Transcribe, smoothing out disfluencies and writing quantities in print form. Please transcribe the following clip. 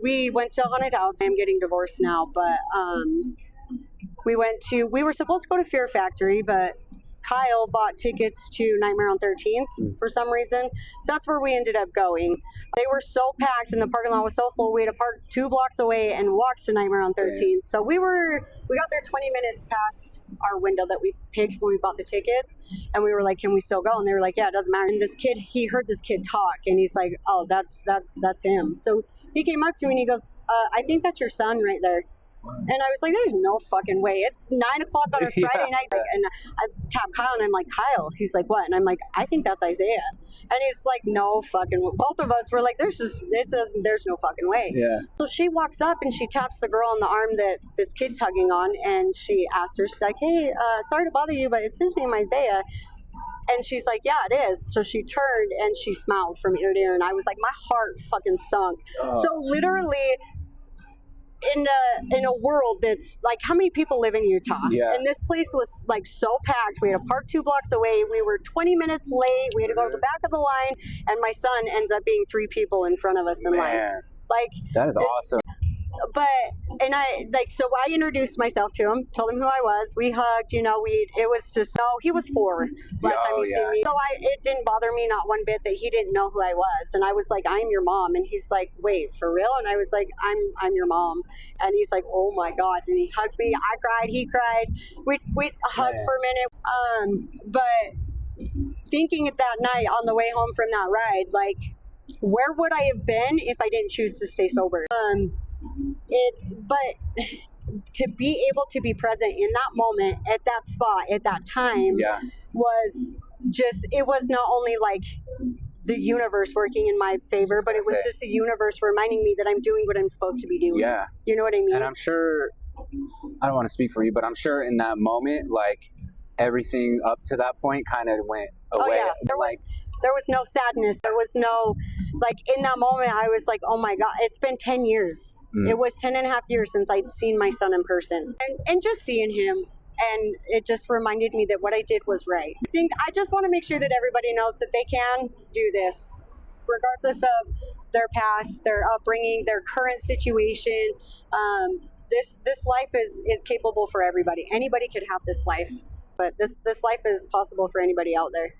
We went to a haunted house. I'm getting divorced now, but we were supposed to go to Fear Factory, but Kyle bought tickets to Nightmare on 13th for some reason. So that's where we ended up going. They were so packed and the parking lot was so full. We had to park 2 blocks away and walk to Nightmare on 13th. So we got there 20 minutes past our window that we picked when we bought the tickets. And we were like, can we still go? And they were like, yeah, it doesn't matter. And this kid, he heard this kid talk and he's like, oh, that's him. So he came up to me and he goes, I think that's your son right there. And I was like, there's no fucking way. It's 9 o'clock on a Friday night. And I tap Kyle and I'm like, Kyle. He's like, what? And I'm like, I think that's Isaiah. And he's like, no fucking way. Both of us were like, there's no fucking way. Yeah. So she walks up and she taps the girl on the arm that this kid's hugging on. And she asked her, she's like, hey, sorry to bother you, but is his name Isaiah? And she's like, yeah, it is. So she turned and she smiled from ear to ear. And I was like, my heart fucking sunk. So literally, in a world that's like, how many people live in Utah? Yeah. And this place was like so packed. We had to park 2 blocks away. We were 20 minutes late. We had to go to the back of the line, and my son ends up being 3 people in front of us in line. Like, that is awesome. But so I introduced myself to him, told him who I was. We hugged, it was just, he was 4 last time he seen me. So it didn't bother me not one bit that he didn't know who I was. And I was like, I'm your mom. And he's like, wait, for real? And I was like, I'm your mom. And he's like, oh my God. And he hugged me. I cried. He cried. We hugged for a minute. But thinking that night on the way home from that ride, like, where would I have been if I didn't choose to stay sober? But to be able to be present in that moment, at that spot, at that time, was just, it was not only like the universe working in my favor, but it was just the universe reminding me that I'm doing what I'm supposed to be doing. Yeah. You know what I mean? And I'm sure, I don't want to speak for you, but I'm sure in that moment, like, everything up to that point kind of went away. Oh, yeah. There was no sadness. There was no, like, in that moment, I was like, oh my God, it's been 10 years. It was 10 and a half years since I'd seen my son in person. And just seeing him, and it just reminded me that what I did was right. I just want to make sure that everybody knows that they can do this, regardless of their past, their upbringing, their current situation. This life is capable for everybody. Anybody could have this life, but this life is possible for anybody out there.